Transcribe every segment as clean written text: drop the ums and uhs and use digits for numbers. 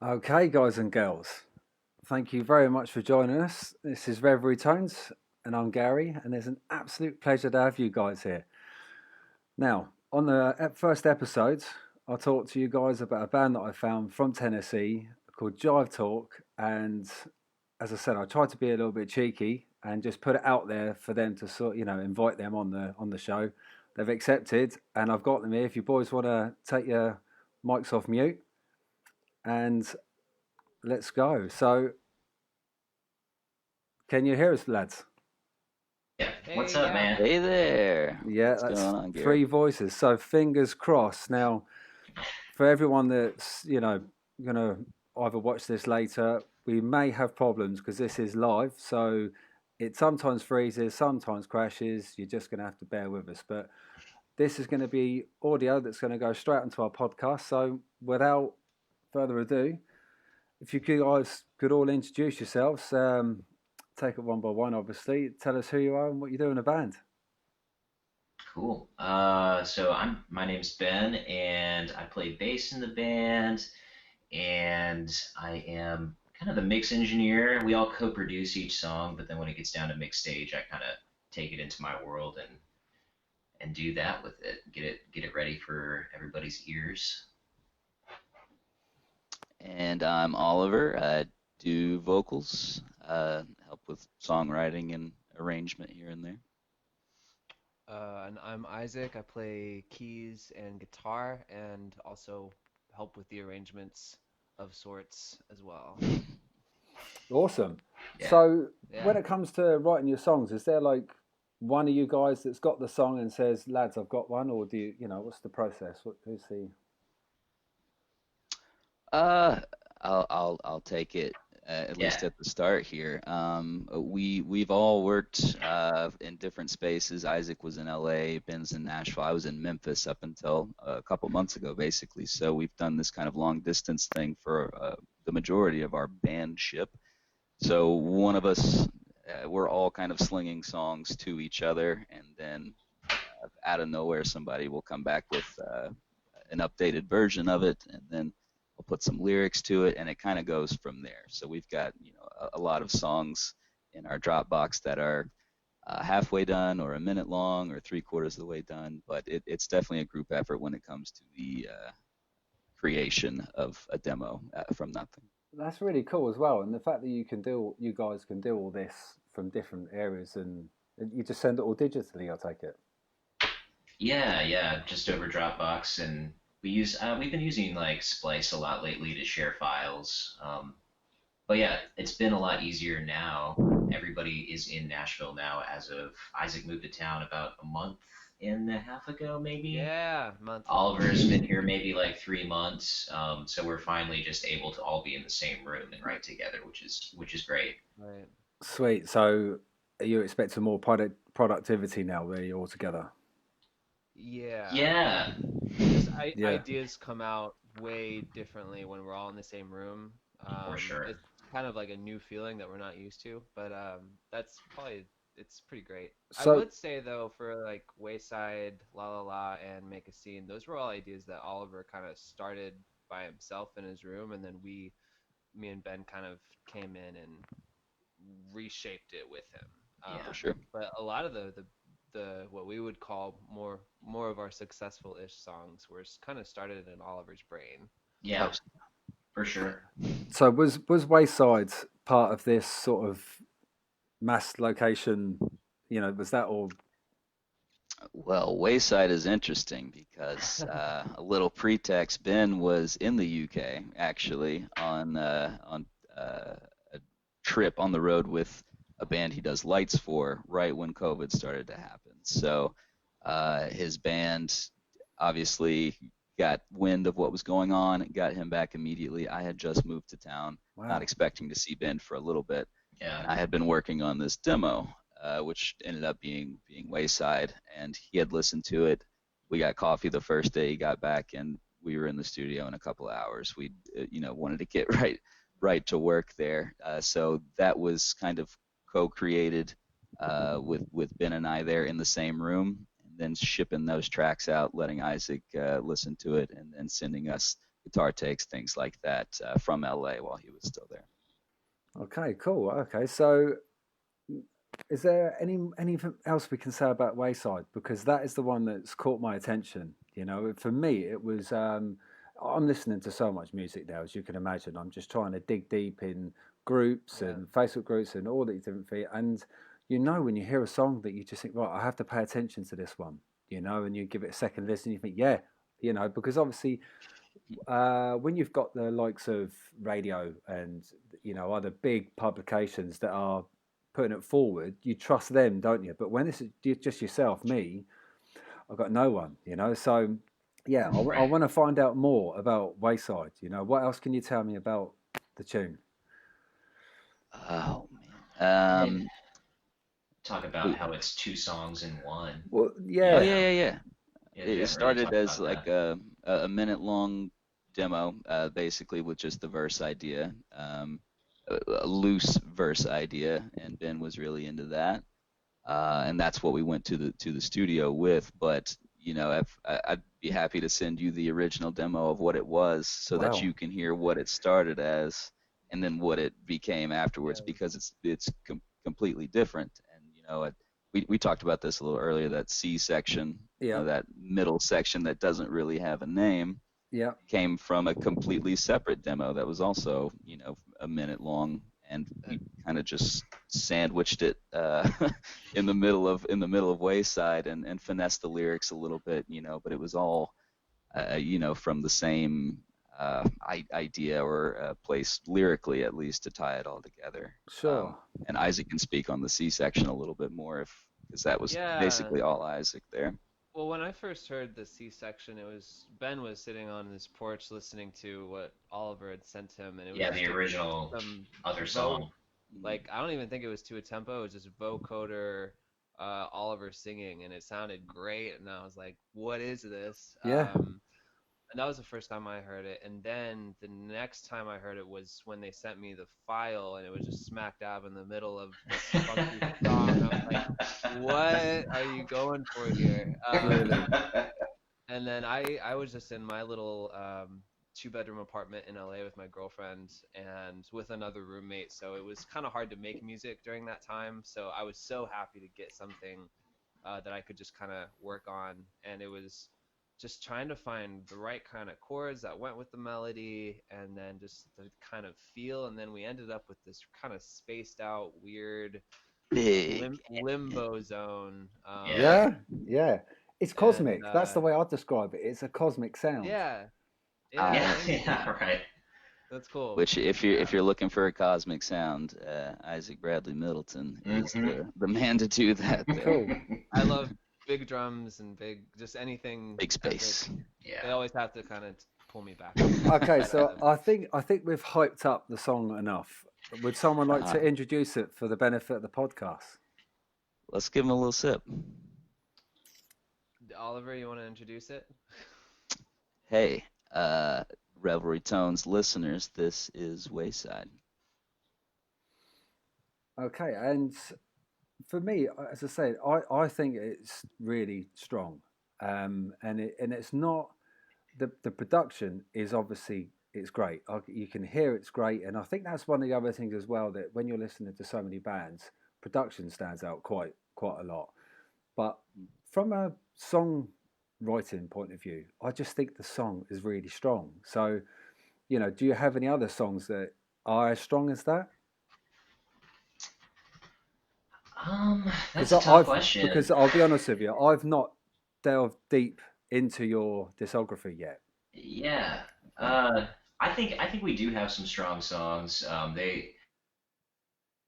Okay, guys and girls, thank you very much for joining us. This is Revelrytones, and I'm Gary, and it's an absolute pleasure to have you guys here. Now, on the first episode, I talked to you guys about a band that I found from Tennessee called Jive Talk, and as I said, I tried to be a little bit cheeky and just put it out there for them to invite them on the show. They've accepted, and I've got them here. If you boys want to take your mics off mute, and let's go. So, can you hear us, lads? Yeah. What's Hey, up, yeah. man? Hey there. Yeah, What's that's going on, Gary? three voices. So fingers crossed. Now, for everyone that's gonna either watch this later, we may have problems because this is live. So it sometimes freezes, sometimes crashes. You're just gonna have to bear with us. But this is going to be audio that's going to go straight into our podcast. So without further ado, if you guys could all introduce yourselves, take it one by one, obviously. Tell us who you are and what you do in a band. Cool. So my name's Ben, and I play bass in the band, and I am kind of the mix engineer. We all co-produce each song, but then when it gets down to mix stage, I kind of take it into my world and do that with it. Get it ready for everybody's ears. And I'm Oliver. I do vocals, help with songwriting and arrangement here and there. And I'm Isaac. I play keys and guitar and also help with the arrangements of sorts as well. Awesome. Yeah. So Yeah. when it comes to writing your songs, is there like one of you guys that's got the song and says, "Lads, I've got one," or do what's the process? Who's the? Uh, I'll take it at Yeah. least at the start here. We've all worked in different spaces. Isaac was in LA, Ben's in Nashville. I was in Memphis up until a couple months ago, basically. So we've done this kind of long distance thing for the majority of our bandship. So one of us, we're all kind of slinging songs to each other, and then out of nowhere, somebody will come back with an updated version of it, and then we'll put some lyrics to it, and it kind of goes from there. So we've got a lot of songs in our Dropbox that are halfway done, or a minute long, or three-quarters of the way done. But it's definitely a group effort when it comes to the creation of a demo from nothing. That's really cool as well, and the fact that you guys can do all this from different areas, and you just send it all digitally. I take it. Yeah, just over Dropbox, and we've been using like Splice a lot lately to share files. But yeah, it's been a lot easier now. Everybody is in Nashville now as of Isaac moved to town about a month and a half ago, maybe. Yeah, month. Oliver's been here maybe like 3 months. So we're finally just able to all be in the same room and write together, which is great. Right. Sweet. So are you expecting more productivity now, where you're all together? Yeah. Yeah, Just Yeah. ideas come out way differently when we're all in the same room. for sure. It's kind of like a new feeling that we're not used to, but that's probably it's pretty great. I So would say though, for like Wayside, La La La, and Make a Scene, those were all ideas that Oliver kind of started by himself in his room, and then me and Ben kind of came in and reshaped it with him. Yeah. For sure. But a lot of the what we would call more of our successful-ish songs were kind of started in Oliver's brain. Yeah, for sure. so was Waysides part of this sort of mass location? Was that all? Well, Wayside is interesting because a little pretext. Ben was in the UK actually on a trip on the road with a band he does lights for right when COVID started to happen. So his band obviously got wind of what was going on and got him back immediately. I had just moved to town, Wow. not expecting to see Ben for a little bit. Yeah. I had been working on this demo, which ended up being Wayside, and he had listened to it. We got coffee the first day he got back, and we were in the studio in a couple of hours. We, wanted to get right to work there. So that was kind of co-created with Ben and I there in the same room, and then shipping those tracks out, letting Isaac listen to it, and then sending us guitar takes, things like that, from LA while he was still there. Okay, cool. Okay, so is there anything else we can say about Wayside? Because that is the one that's caught my attention. You know, for me, it was. I'm listening to so much music now, as you can imagine. I'm just trying to dig deep in groups Yeah. and Facebook groups and all these different things. And you know, when you hear a song that you just think, right, I have to pay attention to this one. You know, and you give it a second listen, you think, yeah, you know, because obviously when you've got the likes of radio and you know other big publications that are putting it forward, you trust them, don't you? But when it's just yourself, me, I've got no one, you know. So yeah, I Right. want to find out more about Wayside. You know, what else can you tell me about the tune? Oh man. And talk about how it's two songs in one. Well, Oh yeah, yeah. Yeah, It Jeff, already started talked as about like that. a minute long demo, basically with just the verse idea, a loose verse idea, and Ben was really into that, and that's what we went to the studio with. But you know, I'd be happy to send you the original demo of what it was, so that wow, you can hear what it started as, and then what it became Yeah. afterwards, because it's completely different. And you know, we talked about this a little earlier. That C section, yeah, that middle section that doesn't really have a name, yeah, came from a completely separate demo that was also, you know, a minute long, and we kind of just sandwiched it in the middle of Wayside, and finessed the lyrics a little bit, you know, but it was all you know, from the same idea or place lyrically, at least, to tie it all together. sure, And Isaac can speak on the C section a little bit more, if because that was Yeah. basically all Isaac there. Well, when I first heard the C section, it was Ben was sitting on his porch listening to what Oliver had sent him, and it was Yeah, the just original some other vote. song. Like I don't even think it was to a tempo. It was just vocoder, Oliver singing, and it sounded great. And I was like, "What is this?" yeah, And that was the first time I heard it. And then the next time I heard it was when they sent me the file, and it was just smack dab in the middle of this funky song. I was like, "What are you going for here?" really, And then I was just in my little two-bedroom apartment in LA with my girlfriend and with another roommate. So it was kind of hard to make music during that time. So I was so happy to get something that I could just kind of work on. And it was just trying to find the right kind of chords that went with the melody and then just the kind of feel. And then we ended up with this kind of spaced out, weird Big. limbo zone. Yeah. yeah, yeah. It's And cosmic. That's the way I'd describe it. It's a cosmic sound. yeah, yeah, Yeah, I thank you. yeah, right. That's cool. Which, if you're looking for a cosmic sound, Isaac Bradley Middleton is the man to do that there. Cool. I love big drums and just anything Big space. epic. They Yeah. always have to kind of pull me back. Okay, But, so I think we've hyped up the song enough. Would someone like to introduce it for the benefit of the podcast? Let's give him a little sip. Oliver, you want to introduce it? Hey, Revelrytones listeners, this is Wayside. Okay, and for me, as I say, I think it's really strong, and it's not the production is obviously it's great. You can hear it's great, and I think that's one of the other things as well, that when you're listening to so many bands, production stands out quite a lot. But from a songwriting point of view, I just think the song is really strong. So, you know, do you have any other songs that are as strong as that? That's a tough question. Because I'll be honest with you, I've not delved deep into your discography yet. Yeah. I think we do have some strong songs.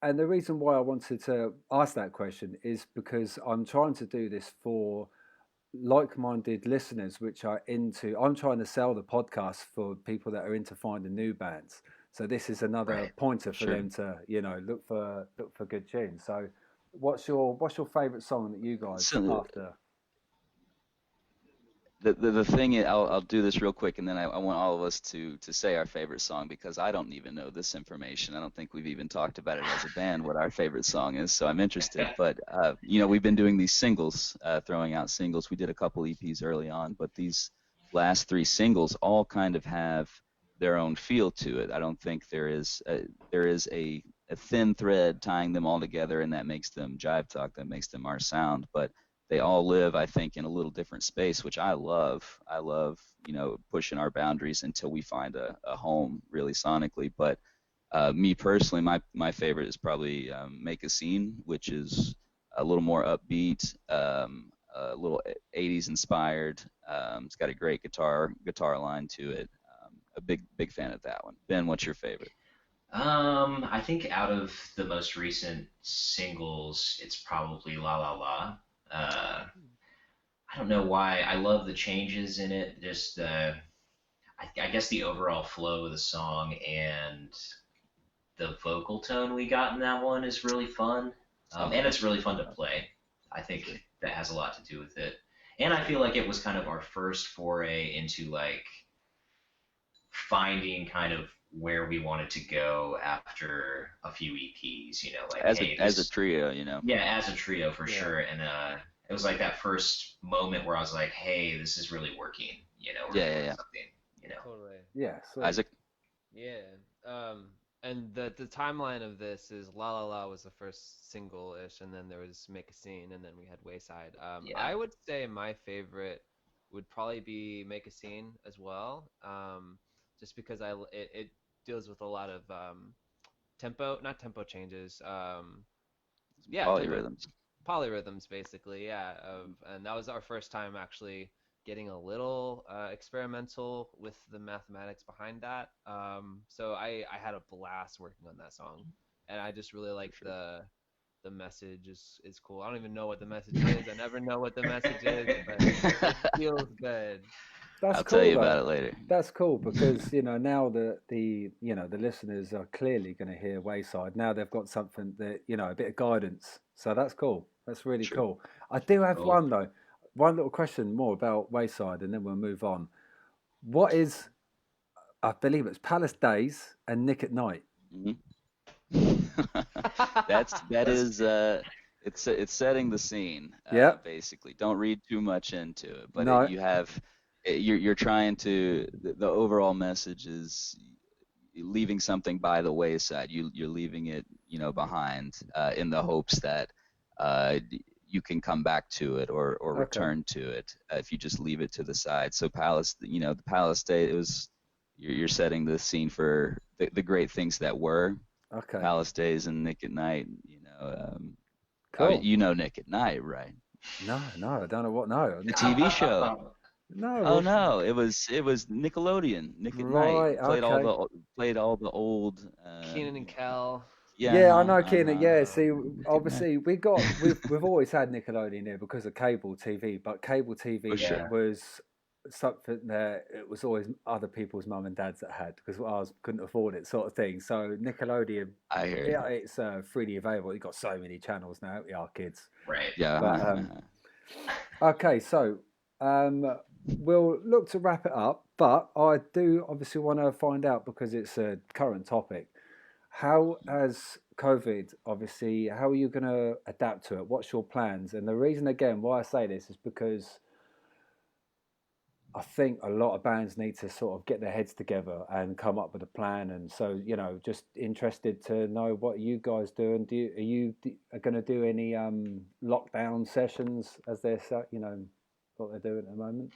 And the reason why I wanted to ask that question is because I'm trying to do this for like-minded listeners which are into I'm trying to sell the podcast for people that are into finding new bands. So this is another Right. pointer for Sure. them to, you know, look for good tunes. So what's your favorite song that you guys So, after? the thing is, I'll do this real quick, and then I want all of us to say our favorite song, because I don't even know this information. I don't think we've even talked about it as a band, what our favorite song is, so I'm interested. But you know, we've been doing these singles, throwing out singles. We did a couple EPs early on, but these last three singles all kind of have their own feel to it. I don't think there is a thin thread tying them all together, and that makes them Jive Talk, that makes them our sound. But they all live, I think, in a little different space, which I love. I love, pushing our boundaries until we find a home really sonically. But me personally, my favorite is probably Make a Scene, which is a little more upbeat, a little 80s inspired. It's got a great guitar line to it. A big fan of that one. Ben, what's your favorite? I think out of the most recent singles, it's probably La La La. I don't know why. I love the changes in it. Just I guess the overall flow of the song and the vocal tone we got in that one is really fun. And it's really fun to play. I think that has a lot to do with it. And I feel like it was kind of our first foray into like finding kind of where we wanted to go after a few EPs, like As a trio, yeah, as a trio for sure. And it was like that first moment where I was like, hey, this is really working, we're doing something. Totally. Yeah. So Isaac? Yeah. And the timeline of this is La La La was the first single-ish, and then there was Make a Scene, and then we had Wayside. Yeah. I would say my favorite would probably be Make a Scene as well, just because it deals with a lot of not tempo changes. Yeah, Polyrhythms. polyrhythms basically. Yeah, and that was our first time actually getting a little experimental with the mathematics behind that. So I had a blast working on that song, and I just really like the message is cool. I don't even know what the message is. I never know what the message is, but it feels good. that's I'll cool tell you though. about it later. That's cool because now the listeners are clearly going to hear Wayside. Now they've got something that a bit of guidance. So that's cool. That's really True. cool. I do have Cool. one though. One little question more about Wayside, and then we'll move on. What is I believe it's Palace Days and Nick at Night. Hmm. that is it's setting the scene, Yeah. basically. Don't read too much into it, but No. you're trying to the overall message is leaving something by the wayside. You're leaving it behind, in the hopes that you can come back to it or Okay. return to it, if you just leave it to the side. So Palace, the Palace Day, you're setting the scene for the great things that were Okay. Palace Days and Nick at Night. Cool. Nick at Night, right? No, I don't know what. No, The TV show. no. Oh no, it was Nickelodeon. Nick at Night Right. Okay. played all the old. Keenan and Kel. Yeah, I Yeah, know, Keenan. Yeah, Uh, see, Nick at Night. obviously we've always had Nickelodeon here because of cable TV, but cable TV For sure. Yeah. was something that it was always other people's mum and dads that had because ours couldn't afford it, sort of thing. So Nickelodeon, I hear you. yeah, it's freely available. You've got so many channels now, our kids. Right. Yeah. But okay, so we'll look to wrap it up, but I do obviously want to find out because it's a current topic. How has COVID, obviously, how are you going to adapt to it? What's your plans? And the reason, again, why I say this is because I think a lot of bands need to sort of get their heads together and come up with a plan. And so, just interested to know what you guys do. And are you going to do any lockdown sessions as they're, what they're doing at the moment?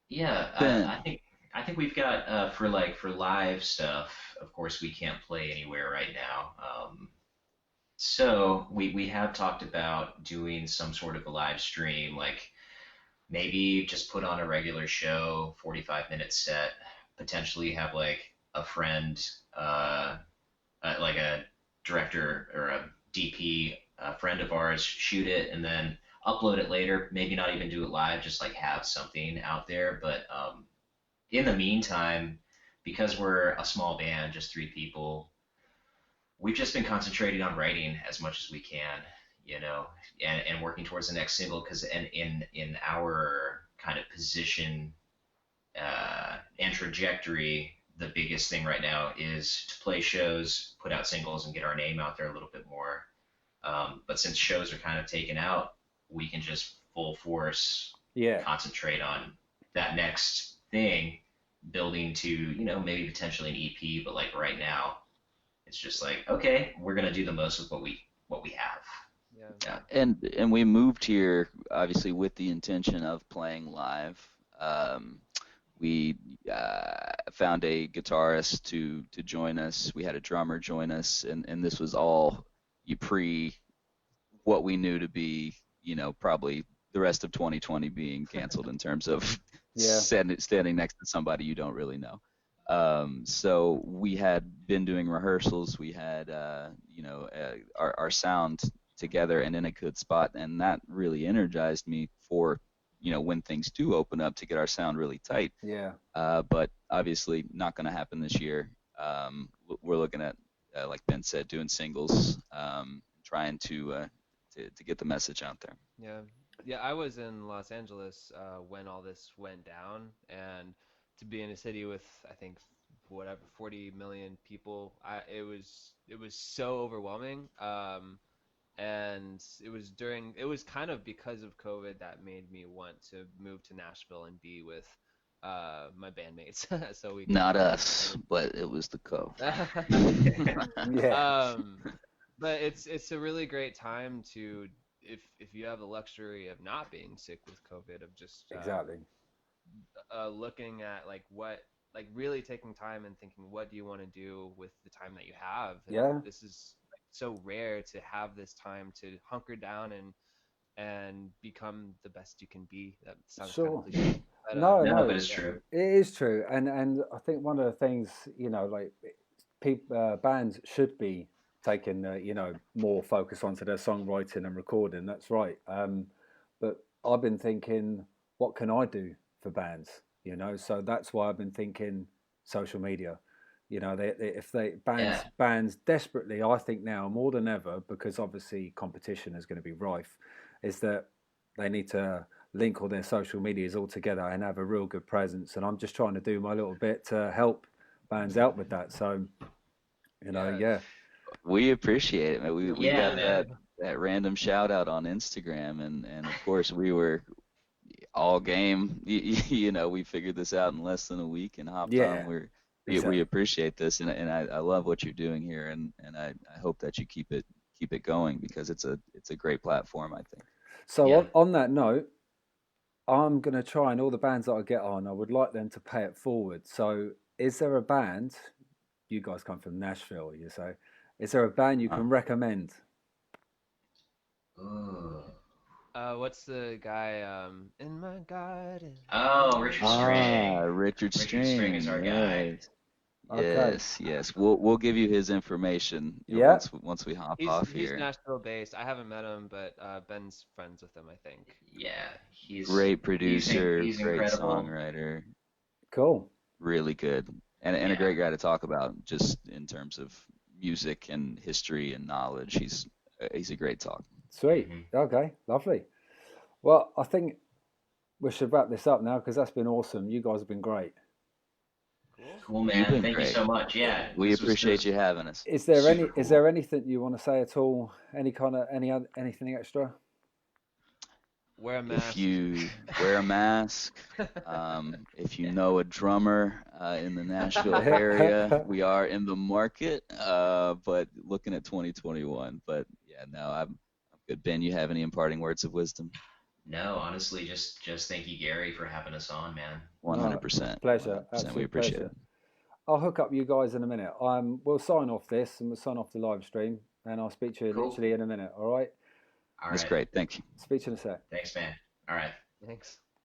Yeah, Ben. I think we've got for live stuff. Of course, we can't play anywhere right now. So we have talked about doing some sort of a live stream, like maybe just put on a regular show, 45-minute set, potentially have like a friend, like a director or a DP, a friend of ours, shoot it and then upload it later. Maybe not even do it live, just like have something out there. But in the meantime, because we're a small band, just three people, we've just been concentrating on writing as much as we can, and working towards the next single. Because in our kind of position and trajectory, the biggest thing right now is to play shows, put out singles, and get our name out there a little bit more. But since shows are kind of taken out, we can just full force Yeah. concentrate on that next thing, building to, maybe potentially an EP, but like right now, it's just like, okay, we're gonna do the most with what we have. Yeah. Yeah. And we moved here obviously with the intention of playing live. We found a guitarist to join us. We had a drummer join us, and this was all pre what we knew to be, probably the rest of 2020 being canceled in terms of Yeah. standing next to somebody you don't really know. So we had been doing rehearsals. We had, our sound together and in a good spot, and that really energized me for, when things do open up to get our sound really tight. Yeah. But obviously not going to happen this year. We're looking at, like Ben said, doing singles, trying to get the message out there. Yeah. Yeah, I was in Los Angeles when all this went down, and to be in a city with, I think, whatever, 40 million people, it was so overwhelming. And it was kind of because of COVID that made me want to move to Nashville and be with my bandmates, so we could Not kind us, but it was the co. Yeah. But it's a really great time to, if you have the luxury of not being sick with COVID, of just Exactly. looking at like really taking time and thinking, what do you want to do with the time that you have? And Yeah. this is like so rare to have this time to hunker down and become the best you can be. That sounds kind Sure. of cliche, but No, No, no, but it's true. it is true, and I think one of the things, like bands should be taking more focus onto their songwriting and recording. That's right. But I've been thinking, what can I do for bands? So that's why I've been thinking social media. If they Yeah. bands desperately, I think now more than ever, because obviously competition is going to be rife, is that they need to link all their social medias all together and have a real good presence. And I'm just trying to do my little bit to help bands out with that. So, yeah, yeah, We appreciate it, man. We you're we Yeah, got welcome. man. that random shout out on Instagram, and of course we were all game. We figured this out in less than a week and hopped on. yeah, We exactly. appreciate this, and I love what you're doing here, and I hope that you keep it going because it's a great platform, I think. So Yeah. on that note, I'm going to try, and all the bands that I get on, I would like them to pay it forward. So is there a band, you guys come from Nashville, you say, is there a band you Uh, can recommend? Ooh. What's the guy in my garden? Oh, Richard String. Richard Richard String is String, our guy. yes. Okay. Yes. We'll give you his information, Yeah. once we hop He's off he's here. Nashville based. I haven't met him, but Ben's friends with him, I think. Yeah, Great producer, he's great incredible. songwriter, Cool. really good, and a Yeah. great guy to talk about just in terms of music and history and knowledge. He's a great talk. Sweet. Hmm. Okay. Lovely. Well, I think we should wrap this up now because that's been awesome. You guys have been great. Cool. Cool, You've man. been Thank you great. so much. Yeah, We this was appreciate you having us. Is there super is cool. there anything you want to say at all? Any kind of anything extra? Wear a If mask. you wear a mask, if you know a drummer in the Nashville area, we are in the market, but looking at 2021. But yeah, no, I'm good. Ben, you have any imparting words of wisdom? No, honestly, just thank you, Gary, for having us on, man. 100%. Pleasure, 100%. We absolute appreciate pleasure. it. I'll hook up you guys in a minute. We'll sign off this and we'll sign off the live stream, and I'll speak to you Cool. literally in a minute. All right. All That's right. great. Thank you. Speak to you in a sec. Thanks, man. All right. Thanks.